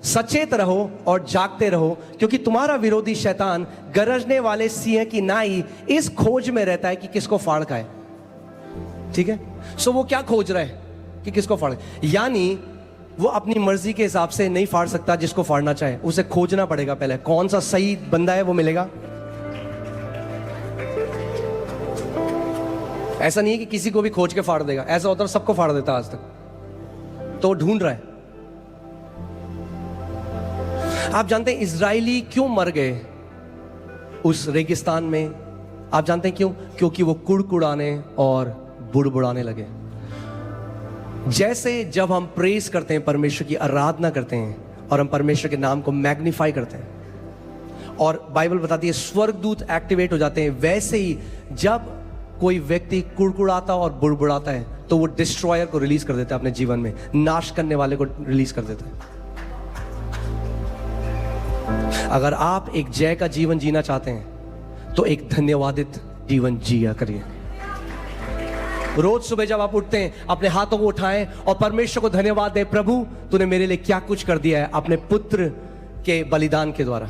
सचेत रहो और जागते रहो, क्योंकि तुम्हारा विरोधी शैतान गरजने वाले सिंह की नाई इस खोज में रहता है कि किसको फाड़ खाए। ठीक है, सो वो क्या खोज रहा है कि किसको फाड़, यानी वो अपनी मर्जी के हिसाब से नहीं फाड़ सकता जिसको फाड़ना चाहे, उसे खोजना पड़ेगा पहले कौन सा सही बंदा है, वो मिलेगा। ऐसा नहीं है कि किसी को भी खोज के फाड़ देगा, ऐसा होता है सबको फाड़ देता आज तक, तो ढूंढ रहा है। आप जानते हैं इजरायली क्यों मर गए उस रेगिस्तान में? आप जानते हैं क्यों? क्योंकि वो कुड़कुड़ाने और बुड़बुड़ाने लगे। जैसे जब हम प्रेज करते हैं, परमेश्वर की आराधना करते हैं और हम परमेश्वर के नाम को मैग्नीफाई करते हैं और बाइबल बताती है स्वर्गदूत एक्टिवेट हो जाते हैं, वैसे ही जब कोई व्यक्ति कुड़कुड़ाता और बुड़बुड़ाता है तो वो डिस्ट्रॉयर को रिलीज कर देता है अपने जीवन में, नाश करने वाले को रिलीज कर देता है। अगर आप एक जय का जीवन जीना चाहते हैं तो एक धन्यवादित जीवन जिया करिए। रोज सुबह जब आप उठते हैं अपने हाथों को उठाएं और परमेश्वर को धन्यवाद दें, प्रभु तूने मेरे लिए क्या कुछ कर दिया है अपने पुत्र के बलिदान के द्वारा।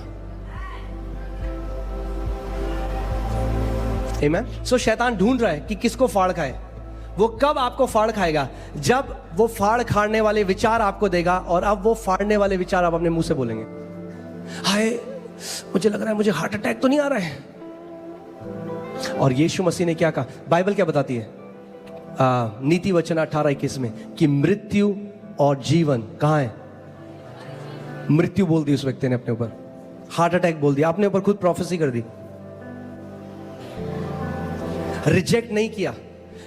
आमीन। सो शैतान ढूंढ रहा है कि किसको फाड़ खाए। वो कब आपको फाड़ खाएगा? जब वो फाड़ खाने वाले विचार आपको देगा और अब वो फाड़ने वाले विचार आप अपने मुंह से बोलेंगे, हाय मुझे लग रहा है मुझे हार्ट अटैक तो नहीं आ रहा है। और यीशु मसीह ने क्या कहा? बाइबल क्या बताती है? नीति वचन 18:21 में कि मृत्यु और जीवन कहां है? मृत्यु बोल दी उस व्यक्ति ने अपने ऊपर, हार्ट अटैक बोल दिया, अपने ऊपर खुद प्रोफेसी कर दी। रिजेक्ट नहीं किया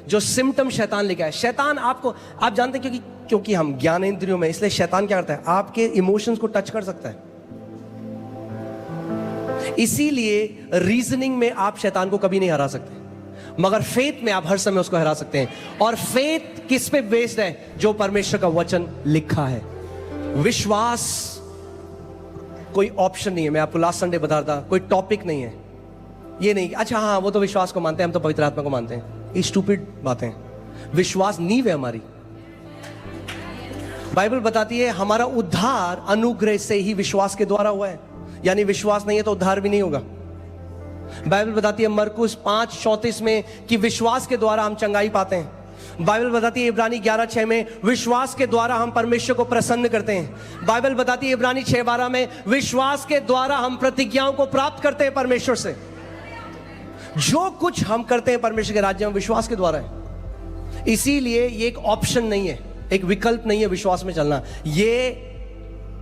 जो सिम्टम शैतान लेके आया। शैतान आपको, आप जानते हैं क्योंकि हम ज्ञानेंद्रियों में, इसलिए शैतान क्या करता है? आपके इमोशंस को टच कर सकता है। इसीलिए रीजनिंग में आप शैतान को कभी नहीं हरा सकते, मगर फेथ में आप हर समय उसको हरा सकते हैं। और फेथ किस पे बेस्ड है? जो परमेश्वर का वचन लिखा है। विश्वास कोई ऑप्शन नहीं है। मैं आपको लास्ट संडे बता रहा था, कोई टॉपिक नहीं है। ये नहीं अच्छा हाँ वो तो विश्वास को मानते हैं, हम तो पवित्र आत्मा को मानते हैं, ये स्टूपिड बातें। विश्वास नींव है हमारी। बाइबल बताती है हमारा उद्धार अनुग्रह से ही विश्वास के द्वारा हुआ है, यानी विश्वास नहीं है तो उद्धार भी नहीं होगा। बाइबल बताती है मरकुस 5:34 में कि विश्वास के द्वारा हम चंगाई पाते हैं। बाइबल बताती है इब्रानी 11:6 में विश्वास के द्वारा हम परमेश्वर को प्रसन्न करते हैं। बाइबल बताती है इब्रानी 6:12 में विश्वास के द्वारा हम प्रतिज्ञाओं को प्राप्त करते हैं परमेश्वर से। जो कुछ हम करते हैं परमेश्वर के राज्य में विश्वास के द्वारा है। इसीलिए ये एक ऑप्शन नहीं है, एक विकल्प नहीं है विश्वास में चलना, ये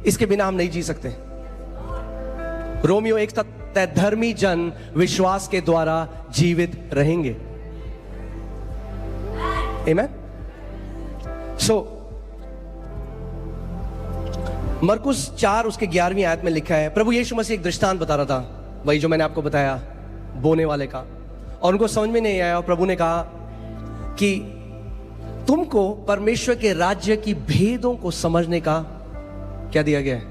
इसके बिना हम नहीं जी सकते। रोमियो 1 धर्मी जन विश्वास के द्वारा जीवित रहेंगे। आमीन। सो मरकुस 4 उसके 11वीं आयत में लिखा है, प्रभु यीशु मसीह एक दृष्टांत बता रहा था, वही जो मैंने आपको बताया बोने वाले का, और उनको समझ में नहीं आया और प्रभु ने कहा कि तुमको परमेश्वर के राज्य की भेदों को समझने का क्या दिया गया है?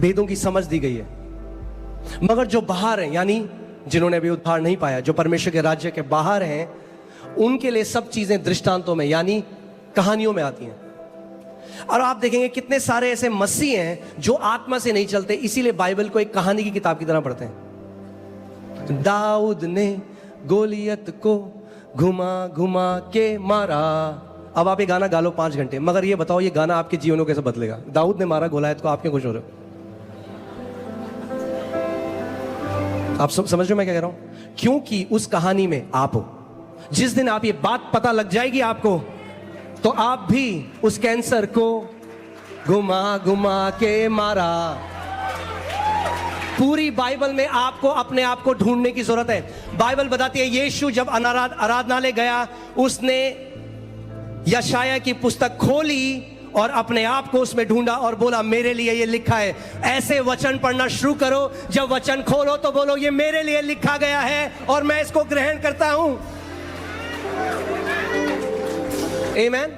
भेदों की समझ दी गई है। मगर जो बाहर हैं, यानी जिन्होंने अभी उद्धार नहीं पाया, जो परमेश्वर के राज्य के बाहर हैं, उनके लिए सब चीजें दृष्टांतों में यानी कहानियों में आती हैं। और आप देखेंगे कितने सारे ऐसे मसीह हैं जो आत्मा से नहीं चलते, इसीलिए बाइबल को एक कहानी की किताब की तरह पढ़ते हैं। दाऊद ने गोलियत को घुमा घुमा के मारा। अब आप ये गाना गा लो 5 घंटे, मगर ये बताओ ये गाना आपके जीवन को कैसे बदलेगा? दाऊद ने मारा गोलियत को, आप क्यों खुश हो रहे हो? आप समझ रहे हो मैं क्या कह रहा हूं? क्योंकि उस कहानी में आप हो। जिस दिन आप ये बात पता लग जाएगी आपको, तो आप भी उस कैंसर को घुमा घुमा के मारा। पूरी बाइबल में आपको अपने आप को ढूंढने की जरूरत है। बाइबल बताती है यीशु जब आराधनालय गया, उसने यशाया की पुस्तक खोली और अपने आप को उसमें ढूंढा और बोला मेरे लिए ये लिखा है। ऐसे वचन पढ़ना शुरू करो, जब वचन खोलो तो बोलो ये मेरे लिए लिखा गया है और मैं इसको ग्रहण करता हूं। आमीन।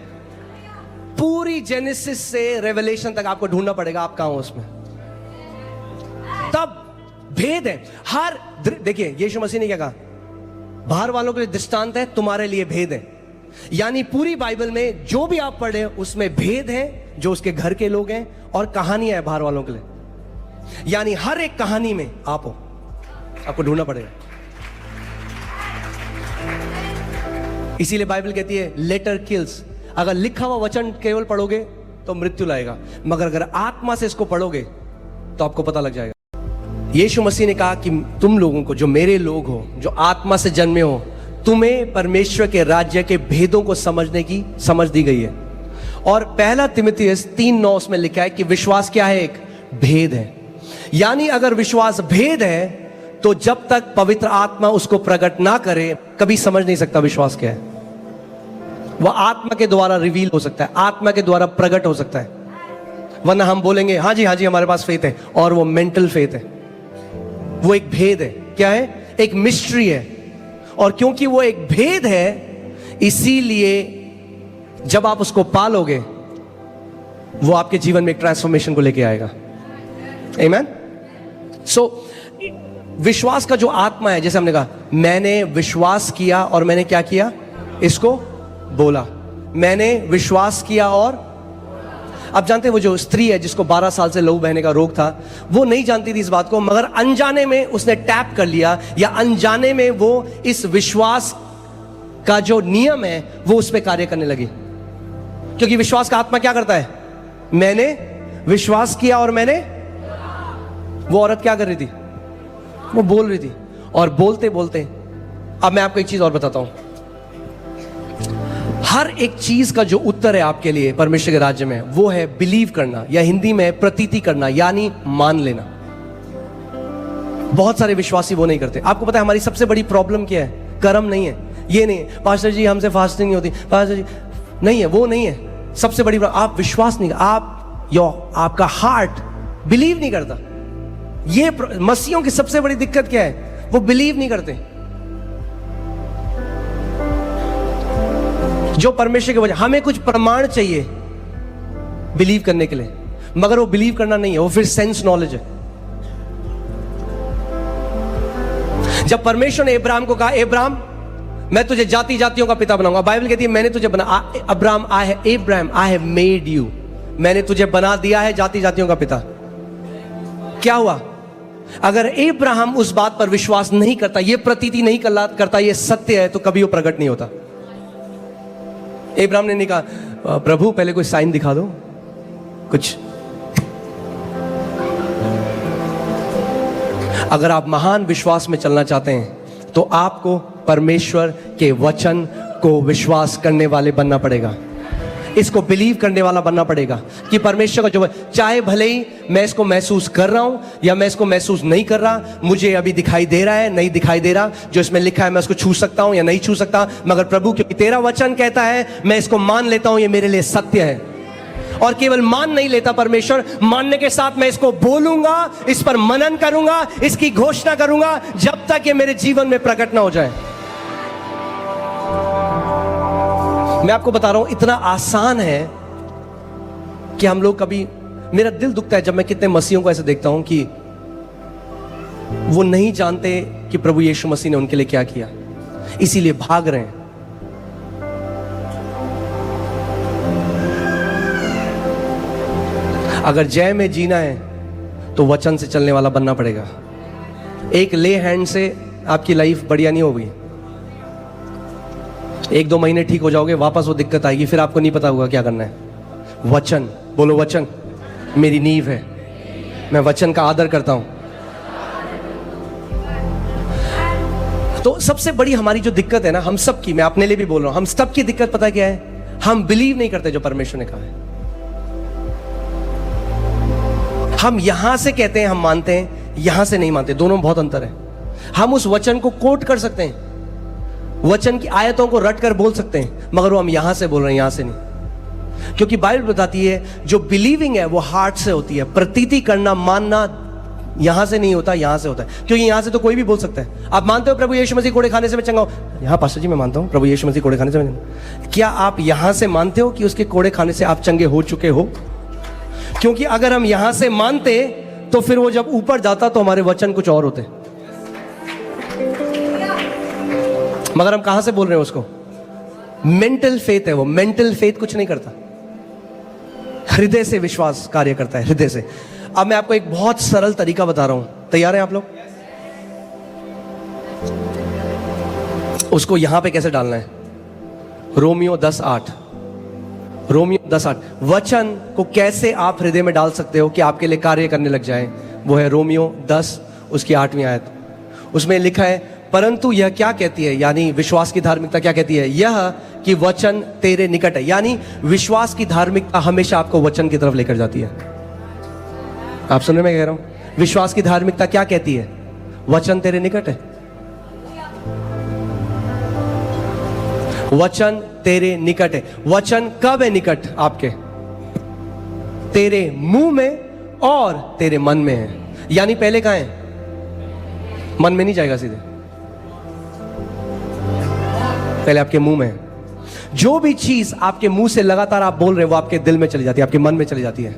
पूरी जेनेसिस से रेवलेशन तक आपको ढूंढना पड़ेगा आप कहां हो उसमें, तब भेद है। देखिए यीशु मसीह ने क्या कहा? बाहर वालों के लिए दृष्टांत है, तुम्हारे लिए भेद है। यानी पूरी बाइबल में जो भी आप पढ़े उसमें भेद है जो उसके घर के लोग हैं और कहानियां हैं बाहर वालों के लिए। यानी हर एक कहानी में आप हो, आपको ढूंढना पड़ेगा। इसीलिए बाइबल कहती है लेटर किल्स। अगर लिखा हुआ वचन केवल पढ़ोगे तो मृत्यु लाएगा, मगर अगर आत्मा से इसको पढ़ोगे तो आपको पता लग जाएगा। यीशु मसीह ने कहा कि तुम लोगों को, जो मेरे लोग हो, जो आत्मा से जन्मे हो, तुम्हें परमेश्वर के राज्य के भेदों को समझने की समझ दी गई है। और पहला तिमुथियुस 3:9 में लिखा है कि विश्वास क्या है? एक भेद है। यानी अगर विश्वास भेद है तो जब तक पवित्र आत्मा उसको प्रकट ना करे कभी समझ नहीं सकता विश्वास क्या है। वह आत्मा के द्वारा रिवील हो सकता है, आत्मा के द्वारा प्रकट हो सकता है, वरना हम बोलेंगे हाँ जी हमारे पास फेथ है, और वो मेंटल फेथ है। वो एक भेद है। क्या है? एक मिस्ट्री है। और क्योंकि वो एक भेद है इसीलिए जब आप उसको पालोगे वो आपके जीवन में एक ट्रांसफॉर्मेशन को लेके आएगा। आमीन। सो विश्वास का जो आत्मा है, जैसे हमने कहा मैंने विश्वास किया और मैंने क्या किया? इसको बोला। मैंने विश्वास किया और आप जानते हैं वो जो स्त्री है जिसको 12 साल से लहू बहने का रोग था, वो नहीं जानती थी इस बात को, मगर अनजाने में उसने टैप कर लिया, या अनजाने में वो इस विश्वास का जो नियम है वो उस पर कार्य करने लगी। क्योंकि विश्वास का आत्मा क्या करता है? मैंने विश्वास किया और मैंने, वो औरत क्या कर रही थी? वो बोल रही थी। और बोलते बोलते, अब मैं आपको एक चीज और बताता हूं, हर एक चीज का जो उत्तर है आपके लिए परमेश्वर के राज्य में वो है बिलीव करना, या हिंदी में प्रतीति करना, यानी मान लेना। बहुत सारे विश्वासी वो नहीं करते। आपको पता है हमारी सबसे बड़ी प्रॉब्लम क्या है? कर्म नहीं है। ये नहीं है पास्टर जी हमसे फास्टिंग नहीं होती, पास्टर जी नहीं है, वो नहीं है। सबसे बड़ी आप विश्वास नहीं, आपका हार्ट बिलीव नहीं करता। ये मसीहों की सबसे बड़ी दिक्कत क्या है? वो बिलीव नहीं करते। जो परमेश्वर के वजह, हमें कुछ प्रमाण चाहिए बिलीव करने के लिए, मगर वो बिलीव करना नहीं है, वो फिर सेंस नॉलेज है। जब परमेश्वर ने अब्राहम को कहा अब्राहम मैं तुझे जाति जातियों का पिता बनाऊंगा, बाइबल कहती है मैंने तुझे बना, Abraham I have made you, मैंने तुझे बना दिया है जाति जातियों का पिता। क्या हुआ? अगर अब्राहम उस बात पर विश्वास नहीं करता, ये प्रतीति नहीं करता ये सत्य है, तो कभी वो प्रकट नहीं होता। अब्राहम ने नहीं कहा प्रभु पहले कोई साइन दिखा दो कुछ। अगर आप महान विश्वास में चलना चाहते हैं तो आपको परमेश्वर के वचन को विश्वास करने वाले बनना पड़ेगा, इसको बिलीव करने वाला बनना पड़ेगा कि परमेश्वर का जो, चाहे भले ही मैं इसको महसूस कर रहा हूं या मैं इसको महसूस नहीं कर रहा, मुझे अभी दिखाई दे रहा है नहीं दिखाई दे रहा, जो इसमें लिखा है मैं उसको छू सकता हूं या नहीं छू सकता, मगर प्रभु क्योंकि तेरा वचन कहता है मैं इसको मान लेता हूं, ये मेरे लिए सत्य है। और केवल मान नहीं लेता परमेश्वर, मानने के साथ मैं इसको बोलूंगा, इस पर मनन करूंगा, इसकी घोषणा करूंगा जब तक ये मेरे जीवन में प्रकट ना हो जाए। मैं आपको बता रहा हूं इतना आसान है कि हम लोग कभी, मेरा दिल दुखता है जब मैं कितने मसीहों को ऐसे देखता हूं कि वो नहीं जानते कि प्रभु यीशु मसीह ने उनके लिए क्या किया, इसीलिए भाग रहे हैं। अगर जय में जीना है तो वचन से चलने वाला बनना पड़ेगा। एक ले हैंड से आपकी लाइफ बढ़िया नहीं होगी। 1-2 महीने ठीक हो जाओगे, वापस वो दिक्कत आएगी, फिर आपको नहीं पता होगा क्या करना है। वचन बोलो, वचन मेरी नींव है, मैं वचन का आदर करता हूं। तो सबसे बड़ी हमारी जो दिक्कत है ना, हम सब की, मैं अपने लिए भी बोल रहा हूं, हम सब की दिक्कत पता है क्या है? हम बिलीव नहीं करते जो परमेश्वर ने कहा है। हम यहां से कहते हैं हम मानते हैं, यहां से नहीं मानते, दोनों में बहुत अंतर है। हम उस वचन को कोट कर सकते हैं, वचन की आयतों को रट कर बोल सकते हैं, मगर वो हम यहां से बोल रहे हैं, यहां से नहीं। क्योंकि बाइबल बताती है जो बिलीविंग है वो हार्ट से होती है, प्रतीति करना, मानना यहां से नहीं होता, यहां से होता है। क्योंकि यहां से तो कोई भी बोल सकता है। आप मानते हो प्रभु यीशु मसीह कोड़े खाने से मैं चंगा हूं? हाँ पास्टर जी मैं मानता हूं प्रभु यीशु मसीह कोड़े खाने से मैं। क्या आप यहां से मानते हो कि उसके कोड़े खाने से आप चंगे हो चुके हो? क्योंकि अगर हम यहां से मानते तो फिर वो जब ऊपर जाता तो हमारे वचन कुछ और होते, मगर हम कहां से बोल रहे हैं उसको? मेंटल फेथ है वो, मेंटल फेथ कुछ नहीं करता, हृदय से विश्वास कार्य करता है, हृदय से। अब मैं आपको एक बहुत सरल तरीका बता रहा हूं, तैयार हैं आप लोग? उसको यहां पे कैसे डालना है? रोमियो 10:8, रोमियो 10:8 वचन को कैसे आप हृदय में डाल सकते हो कि आपके लिए कार्य करने लग जाए, वो है रोमियो 10 उसकी 8वीं आयत। उसमें लिखा है, परंतु यह क्या कहती है, यानी विश्वास की धार्मिकता क्या कहती है? यह कि वचन तेरे निकट है। यानी विश्वास की धार्मिकता हमेशा आपको वचन की तरफ लेकर जाती है। आप सुन रहे, मैं कह रहा हूं विश्वास की धार्मिकता क्या कहती है? वचन तेरे निकट है। वचन तेरे निकट है। वचन कब है निकट आपके? तेरे मुंह में और तेरे मन में है। यानी पहले कहां है? मन में नहीं जाएगा सीधे, पहले आपके मुंह में है। जो भी चीज आपके मुंह से लगातार आप बोल रहे हो वो आपके दिल में चली जाती है, आपके मन में चली जाती है,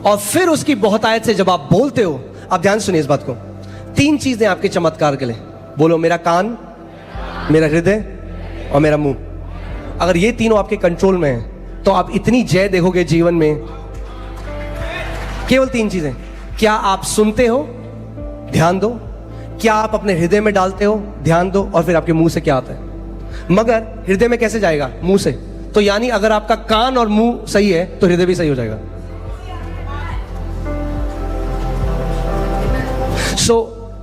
और फिर उसकी बहुतायत से जब आप बोलते हो, आप ध्यान सुनिए इस बात को, 3 चीजें आपके चमत्कार के लिए। बोलो, मेरा कान, मेरा हृदय और मेरा मुंह। अगर ये तीनों आपके कंट्रोल में है तो आप इतनी जय देखोगे जीवन में। केवल 3 चीजें। क्या आप सुनते हो? ध्यान दो। क्या आप अपने हृदय में डालते हो? ध्यान दो। और फिर आपके मुंह से क्या आता है? मगर हृदय में कैसे जाएगा? मुंह से। तो यानी अगर आपका कान और मुंह सही है तो हृदय भी सही हो जाएगा।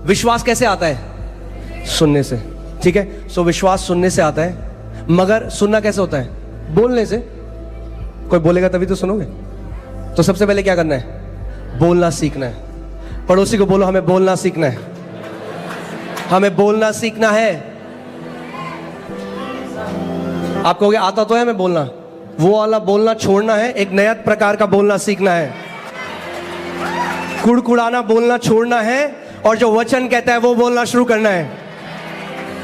विश्वास कैसे आता है? सुनने से। ठीक है, विश्वास सुनने से आता है। मगर सुनना कैसे होता है? बोलने से। कोई बोलेगा तभी तो सुनोगे। तो सबसे पहले क्या करना है? बोलना सीखना है। पड़ोसी को बोलो, हमें बोलना सीखना है, हमें बोलना सीखना है। आप कहोगे आता तो है हमें बोलना, वो वाला बोलना छोड़ना है, एक नया प्रकार का बोलना सीखना है। कुड़कुड़ाना बोलना छोड़ना है और जो वचन कहता है वो बोलना शुरू करना है।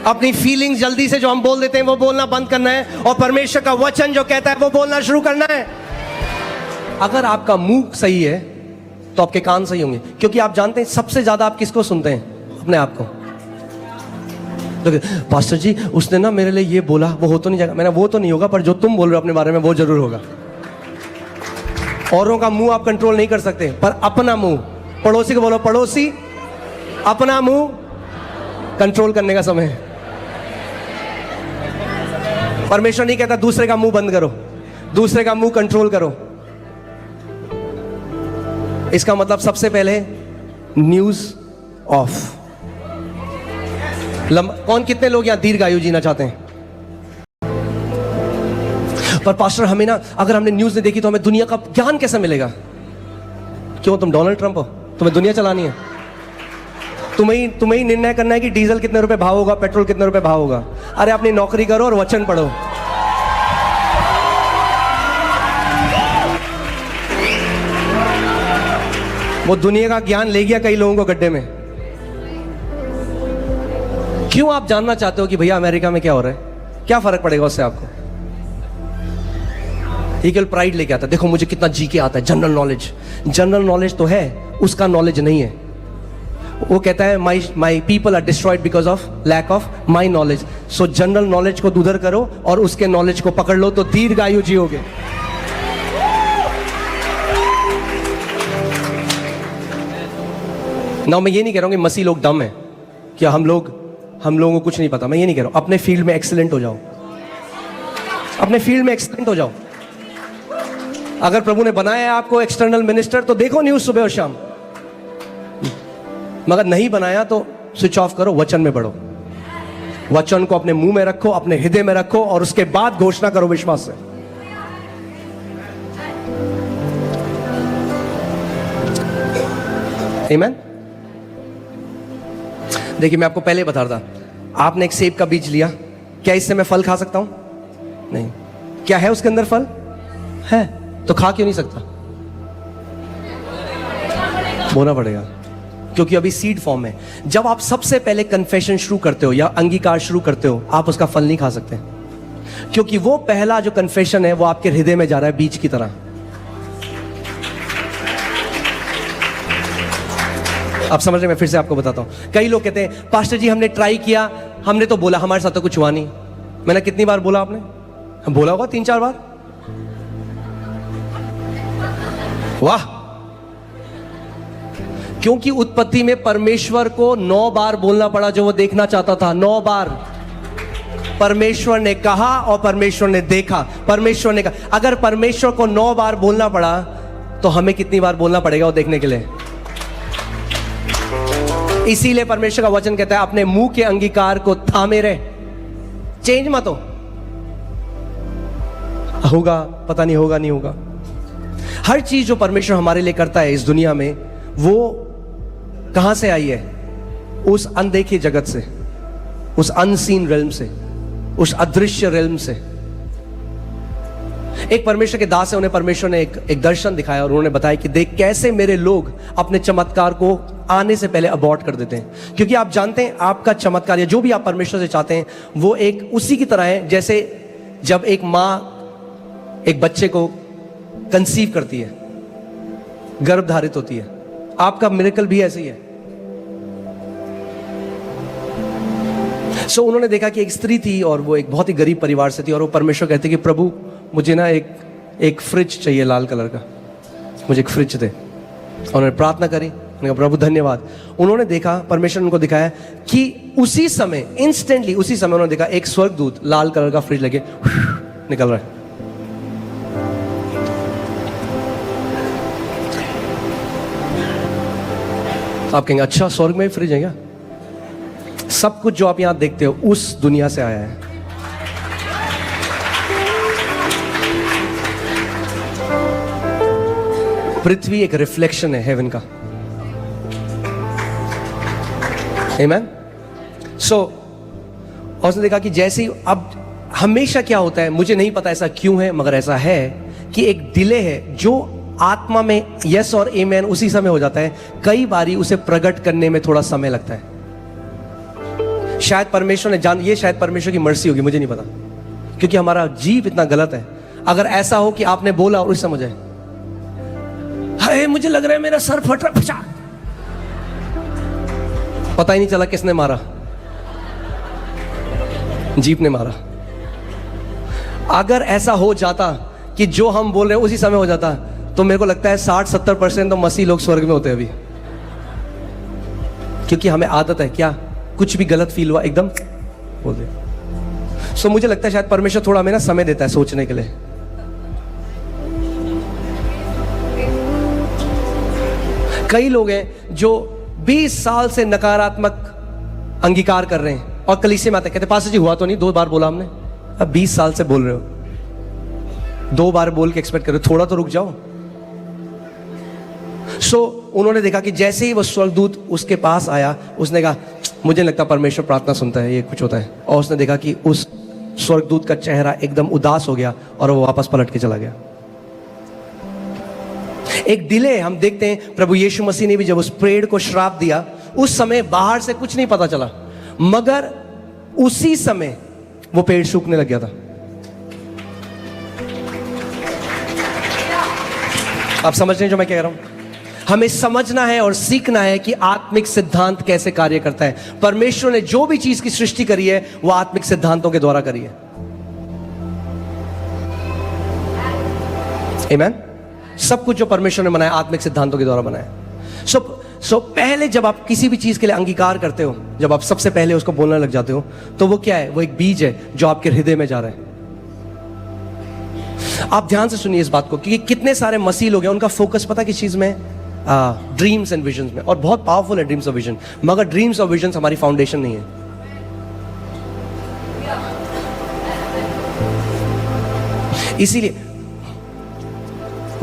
अपनी फीलिंग्स जल्दी से जो हम बोल देते हैं वो बोलना बंद करना है, और परमेश्वर का वचन जो कहता है वो बोलना शुरू करना है। अगर आपका मुंह सही है तो आपके कान सही होंगे, क्योंकि आप जानते हैं सबसे ज्यादा आप किसको सुनते हैं? अपने आप को। तो पास्टर जी उसने ना मेरे लिए ये बोला, वो हो तो नहीं जाएगा। मैंने वो तो नहीं होगा, पर जो तुम बोल रहे हो अपने बारे में वो जरूर होगा। औरों का मुंह आप कंट्रोल नहीं कर सकते, पर अपना मुंह। पड़ोसी को बोलो, पड़ोसी अपना मुंह कंट्रोल करने का समय है। परमेश्वर नहीं कहता दूसरे का मुंह बंद करो, दूसरे का मुंह कंट्रोल करो। इसका मतलब सबसे पहले न्यूज ऑफ। कौन कितने लोग यहां दीर्घायु जीना चाहते हैं? पर पास्टर हमें ना, अगर हमने न्यूज नहीं देखी तो हमें दुनिया का ज्ञान कैसे मिलेगा? क्यों, तुम डोनाल्ड ट्रंप हो? तुम्हें दुनिया चलानी है? तुम्हें ही निर्णय करना है कि डीजल कितने रुपए भाव होगा, पेट्रोल कितने रुपए भाव होगा। अरे अपनी नौकरी करो और वचन पढ़ो। वो दुनिया का ज्ञान ले गया कई लोगों को गड्ढे में। क्यों आप जानना चाहते हो कि भैया अमेरिका में क्या हो रहा है? क्या फर्क पड़ेगा उससे आपको? ये केवल प्राइड लेके आता है, देखो मुझे कितना जी के आता है। जनरल नॉलेज, जनरल नॉलेज तो है, उसका नॉलेज नहीं है। वो कहता है my people are destroyed because of lack of my knowledge. So general knowledge को दूर करो और उसके नॉलेज को पकड़ लो तो दीर्घायु जियोगे। ना मैं ये नहीं कह रहा हूं कि मसीह लोग डम है, कि हम लोगों को कुछ नहीं पता। मैं ये नहीं कह रहा हूं। अपने फील्ड में एक्सीलेंट हो जाओ, अपने फील्ड में एक्सीलेंट हो जाओ। अगर प्रभु ने बनाया है आपको एक्सटर्नल मिनिस्टर तो देखो न्यूज सुबह और शाम, मगर नहीं बनाया तो स्विच ऑफ करो, वचन में बढ़ो। वचन को अपने मुंह में रखो, अपने हृदय में रखो, और उसके बाद घोषणा करो विश्वास से। आमीन। देखिए मैं आपको पहले बता रहा था, आपने एक सेब का बीज लिया, क्या इससे मैं फल खा सकता हूं? नहीं। क्या है उसके अंदर? फल है, तो खा क्यों नहीं सकता? बोना पड़ेगा, क्योंकि अभी सीड फॉर्म में। जब आप सबसे पहले कन्फेशन शुरू करते हो या अंगीकार शुरू करते हो, आप उसका फल नहीं खा सकते, क्योंकि वो पहला जो कन्फेशन है वो आपके हृदय में जा रहा है बीज की तरह। आप समझ रहे? मैं फिर से आपको बताता हूं। कई लोग कहते हैं पास्टर जी हमने ट्राई किया, हमने तो बोला, हमारे साथ तो कुछ हुआ नहीं। मैंने कितनी बार बोला आपने? बोला होगा 3-4 बार। वाह, क्योंकि उत्पत्ति में परमेश्वर को 9 बार बोलना पड़ा जो वो देखना चाहता था। 9 बार परमेश्वर ने कहा और परमेश्वर ने देखा। परमेश्वर ने कहा, अगर परमेश्वर को 9 बार बोलना पड़ा तो हमें कितनी बार बोलना पड़ेगा वो देखने के लिए। इसीलिए परमेश्वर का वचन कहता है अपने मुंह के अंगीकार को थामे रहे, चेंज मत हो। होगा, पता नहीं होगा, नहीं होगा। हर चीज जो परमेश्वर हमारे लिए करता है इस दुनिया में, वो कहां से आई है? उस अनदेखी जगत से, उस अनसीन रेल्म से, उस अदृश्य रेल्म से। एक परमेश्वर के दास है, उन्हें परमेश्वर ने एक दर्शन दिखाया और उन्होंने बताया कि देख कैसे मेरे लोग अपने चमत्कार को आने से पहले अबॉर्ट कर देते हैं। क्योंकि आप जानते हैं आपका चमत्कार या जो भी आप परमेश्वर से चाहते हैं वो एक उसी की तरह है जैसे जब एक मां एक बच्चे को कंसीव करती है, गर्भ धारित होती है। आपका मिरेकल भी ऐसे ही है। उन्होंने देखा कि एक स्त्री थी और वो एक बहुत ही गरीब परिवार से थी और वो परमेश्वर कहते कि प्रभु मुझे ना एक फ्रिज चाहिए लाल कलर का, मुझे एक फ्रिज दे। उन्होंने प्रार्थना करी, उन्होंने कहा प्रभु धन्यवाद। उन्होंने देखा, परमेश्वर ने उनको दिखाया कि उसी समय, इंस्टेंटली उसी समय उन्होंने देखा एक स्वर्गदूत लाल कलर का फ्रिज लेके निकल रहा है। आप कहेंगे अच्छा स्वर्ग में फ्रिज है क्या? सब कुछ जो आप यहां देखते हो उस दुनिया से आया है। पृथ्वी एक रिफ्लेक्शन है हेवन का। आमेन। और उसने देखा कि जैसे ही, अब हमेशा क्या होता है मुझे नहीं पता ऐसा क्यों है, मगर ऐसा है कि एक डिले है जो आत्मा में यस और आमेन उसी समय हो जाता है। कई बारी उसे प्रकट करने में थोड़ा समय लगता है। शायद परमेश्वर ने ये शायद परमेश्वर की मर्जी होगी, मुझे नहीं पता, क्योंकि हमारा जीव इतना गलत है। अगर ऐसा हो कि आपने बोला और उस समय जाए, हाय मुझे लग रहा है मेरा सर फट रहा, पता ही नहीं चला किसने मारा, जीप ने मारा। अगर ऐसा हो जाता कि जो हम बोल रहे हैं उसी समय हो जाता तो मेरे को लगता है 60-70% तो मसीह लोग स्वर्ग में होते हैं अभी। क्योंकि हमें आदत है क्या, कुछ भी गलत फील हुआ एकदम बोल दे। मुझे लगता है शायद परमेश्वर थोड़ा हमें ना समय देता है सोचने के लिए। कई लोग हैं जो 20 साल से नकारात्मक अंगीकार कर रहे हैं और कलीसिया में आते कहते पास्टर जी हुआ तो नहीं, 2 बार बोला हमने। अब 20 साल से बोल रहे हो, 2 बार बोल के एक्सपेक्ट कर रहे हो, थोड़ा तो रुक जाओ। उन्होंने देखा कि जैसे ही वो स्वर्गदूत उसके पास आया, उसने कहा मुझे लगता परमेश्वर प्रार्थना सुनता है, ये कुछ होता है। और उसने देखा कि उस स्वर्गदूत का चेहरा एकदम उदास हो गया और वो वापस पलट के चला गया। एक डिले हम देखते हैं। प्रभु यीशु मसीह ने भी जब उस पेड़ को श्राप दिया, उस समय बाहर से कुछ नहीं पता चला, मगर उसी समय वो पेड़ सूखने लग गया था। आप समझ रहे हैं जो मैं कह रहा हूं? हमें समझना है और सीखना है कि आत्मिक सिद्धांत कैसे कार्य करता है। परमेश्वर ने जो भी चीज की सृष्टि करी है वो आत्मिक सिद्धांतों के द्वारा करी है। आमीन। सब कुछ जो परमेश्वर ने बनाया आत्मिक सिद्धांतों के द्वारा बनाया। सो पहले जब आप किसी भी चीज के लिए अंगीकार करते हो, जब आप सबसे पहले उसको बोलने लग जाते हो, तो वो क्या है? वो एक बीज है जो आपके हृदय में जा रहा है। आप ध्यान से सुनिए इस बात को, क्योंकि कितने सारे मसीह लोग हैं उनका फोकस पता किस चीज में? ड्रीम्स एंड विजन्स में। और बहुत पावरफुल है ड्रीम्स और विजन, मगर ड्रीम्स और विजन्स हमारी फाउंडेशन नहीं है। इसीलिए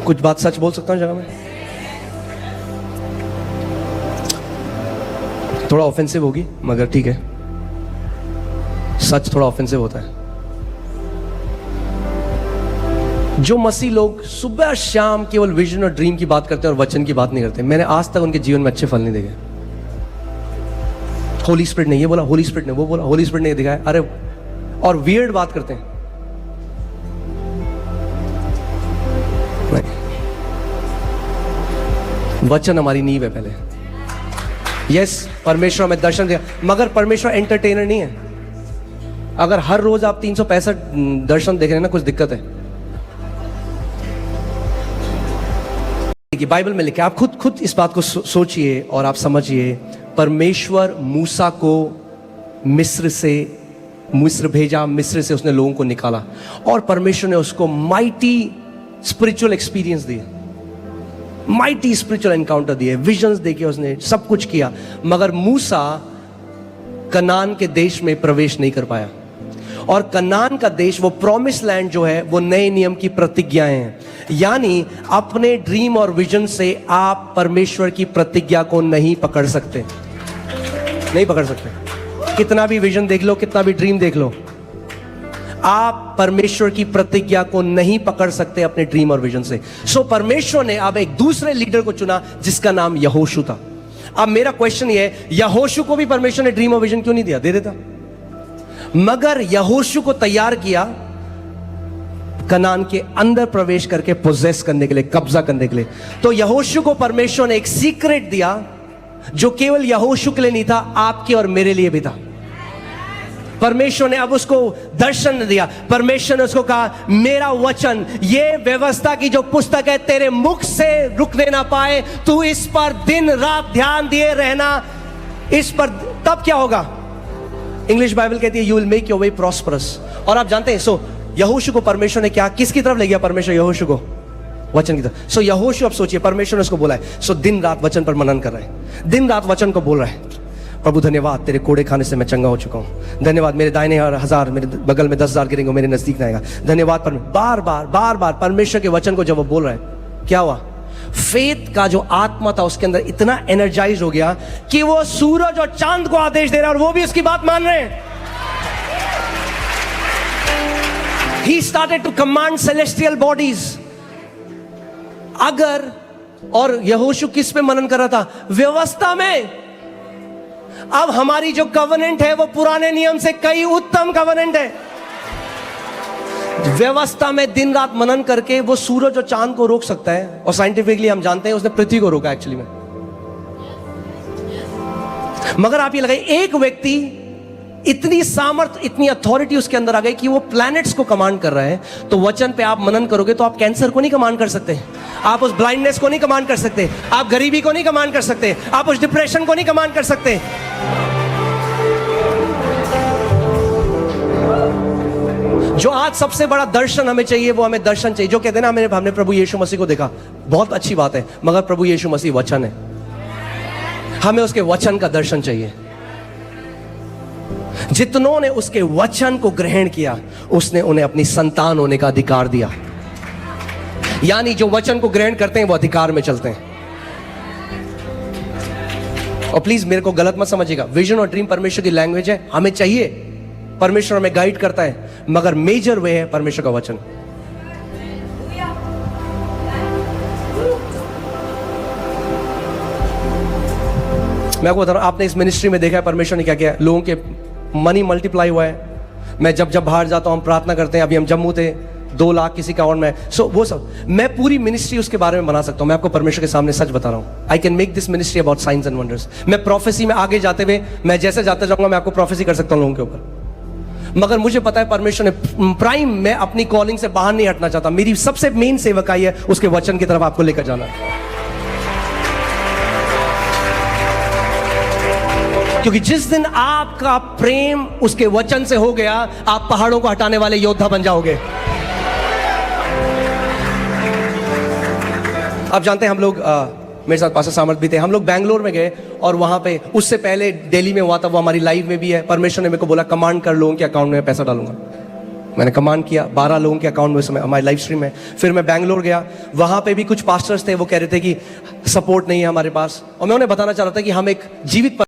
कुछ बात सच बोल सकता हूं जगह में, थोड़ा ऑफेंसिव होगी मगर ठीक है, सच थोड़ा ऑफेंसिव होता है। जो मसीह लोग सुबह शाम केवल विजन और ड्रीम की बात करते हैं और वचन की बात नहीं करते, मैंने आज तक उनके जीवन में अच्छे फल नहीं देखे। होली स्पिरिट ने ये बोला, होली स्पिरिट ने वो बोला, होली स्पिरिट ने ये दिखाया, अरे और वियर्ड बात करते हैं। वचन हमारी नींव है पहले। यस, परमेश्वर हमें दर्शन दिया, मगर परमेश्वर एंटरटेनर नहीं है। अगर हर रोज आप 365 दर्शन देख रहे हैं ना, कुछ दिक्कत है। कि बाइबल में लिखा है, आप खुद इस बात को सोचिए और आप समझिए। परमेश्वर मूसा को मिस्र भेजा, मिस्र से उसने लोगों को निकाला और परमेश्वर ने उसको माइटी स्पिरिचुअल एक्सपीरियंस दिए, माइटी स्पिरिचुअल एनकाउंटर दिए, विजन्स देके उसने सब कुछ किया, मगर मूसा कनान के देश में प्रवेश नहीं कर पाया। और कनान का देश, वो प्रॉमिस लैंड जो है, वो नए नियम की प्रतिज्ञाएं हैं। यानी अपने ड्रीम और विजन से आप परमेश्वर की प्रतिज्ञा को नहीं पकड़ सकते, नहीं पकड़ सकते। कितना भी विजन देख लो, कितना भी ड्रीम देख लो, आप परमेश्वर की प्रतिज्ञा को नहीं पकड़ सकते अपने ड्रीम और विजन से। सो परमेश्वर ने अब एक दूसरे लीडर को चुना जिसका नाम यहोशू था। अब मेरा क्वेश्चन ये है, यहोशू को भी परमेश्वर ने ड्रीम और विजन क्यों नहीं दिया? दे देता। मगर यहोशू को तैयार किया कनान के अंदर प्रवेश करके पोजेस करने के लिए, कब्जा करने के लिए। तो यहोशू को परमेश्वर ने एक सीक्रेट दिया जो केवल यहोशू के लिए नहीं था, आपके और मेरे लिए भी था। परमेश्वर ने अब उसको दर्शन दिया। परमेश्वर ने उसको कहा, मेरा वचन, ये व्यवस्था की जो पुस्तक है, तेरे मुख से रुकने ना पाए, तू इस पर दिन रात ध्यान दिए रहना। इस पर तब क्या होगा? इंग्लिश बाइबल कहती है, you will make your way prosperous. और आप जानते हैं, सो यहोशू को परमेश्वर ने क्या, किसकी तरफ ले गया परमेश्वर यहोशू को? वचन की तरफ। सो यहोशू, अब सोचिए, परमेश्वर ने उसको बोला है, सो दिन रात वचन पर मनन कर रहा है, दिन रात वचन को बोल रहा है। प्रभु धन्यवाद, तेरे कोड़े खाने से मैं चंगा हो चुका हूं। धन्यवाद, मेरे दाहिने 1000, मेरे बगल में 10,000 गिरेंगे, मेरे नजदीक ना आएगा। धन्यवाद। बार बार परमेश्वर के वचन को जब वो बोल रहा है, क्या हुआ? फेथ का जो आत्मा था उसके अंदर इतना एनर्जाइज हो गया कि वो सूरज और चांद को आदेश दे रहा है और वो भी उसकी बात मान रहे हैं। He started to command celestial bodies. अगर, और यहोशू किस पे मनन कर रहा था? व्यवस्था में। अब हमारी जो कवनेंट है वो पुराने नियम से कई उत्तम कवनेंट है। व्यवस्था में दिन रात मनन करके वो सूरज और चांद को रोक सकता है, और साइंटिफिकली हम जानते हैं उसने पृथ्वी को रोका एक्चुअली में। मगर आप ये लगाइए, एक व्यक्ति, इतनी सामर्थ, इतनी अथॉरिटी उसके अंदर आ गई कि वो प्लैनेट्स को कमांड कर रहा है। तो वचन पे आप मनन करोगे तो आप कैंसर को नहीं कमांड कर सकते, आप उस ब्लाइंडनेस को नहीं कमांड कर सकते, आप गरीबी को नहीं कमांड कर सकते, आप उस डिप्रेशन को नहीं कमांड कर सकते। जो आज सबसे बड़ा दर्शन हमें चाहिए, वो हमें दर्शन चाहिए जो कहते हैं ना, हमने प्रभु यीशु मसीह को देखा, बहुत अच्छी बात है, मगर प्रभु यीशु मसीह वचन है, हमें उसके वचन का दर्शन चाहिए। जितनों ने उसके वचन को ग्रहण किया, उसने उन्हें अपनी संतान होने का अधिकार दिया। यानी जो वचन को ग्रहण करते हैं वो अधिकार में चलते हैं। और प्लीज मेरे को गलत मत समझिएगा, विजन और ड्रीम परमेश्वर की लैंग्वेज है, हमें चाहिए, परमेश्वर हमें गाइड करता है, मगर मेजर वे है परमेश्वर का वचन। मैं आपको बता रहा हूं, आपने इस मिनिस्ट्री में देखा है परमेश्वर ने क्या किया, लोगों के मनी मल्टीप्लाई हुआ है। मैं जब बाहर जाता हूं, हम प्रार्थना करते हैं, अभी हम जम्मू थे, 2 लाख किसी का अकाउंट में, सो वो सब, मैं पूरी मिनिस्ट्री उसके बारे में बना सकता हूं। मैं आपको परमेश्वर के सामने सच बता रहा हूं, I can make this ministry about science and wonders. मैं प्रोफेसी में आगे जाते हुए, मैं जैसे जाते जाऊंगा, मैं आपको प्रोफेसी कर सकता हूं लोगों के ऊपर। मगर मुझे पता है परमेश्वर ने प्राइम, मैं अपनी कॉलिंग से बाहर नहीं हटना चाहता। मेरी सबसे मेन सेवकाई है उसके वचन की तरफ आपको लेकर जाना, क्योंकि जिस दिन आपका प्रेम उसके वचन से हो गया, आप पहाड़ों को हटाने वाले योद्धा बन जाओगे। आप जानते हैं, हम लोग मेरे साथ पास्टर सामर्थ भी थे, हम लोग बैंगलोर में गए और वहां पे, उससे पहले दिल्ली में हुआ था, वो हमारी लाइव में भी है। परमेश्वर ने मेरे को बोला कमांड कर, लोगों के अकाउंट में पैसा डालूंगा। मैंने कमांड किया, 12 लोगों के अकाउंट में समय हमारी लाइव स्ट्रीम में। फिर मैं बैंगलोर गया, वहां पे भी कुछ पास्टर्स थे, वो कह रहे थे कि सपोर्ट नहीं है हमारे पास, और मैं उन्हें बताना चाह रहा था कि हम एक जीवित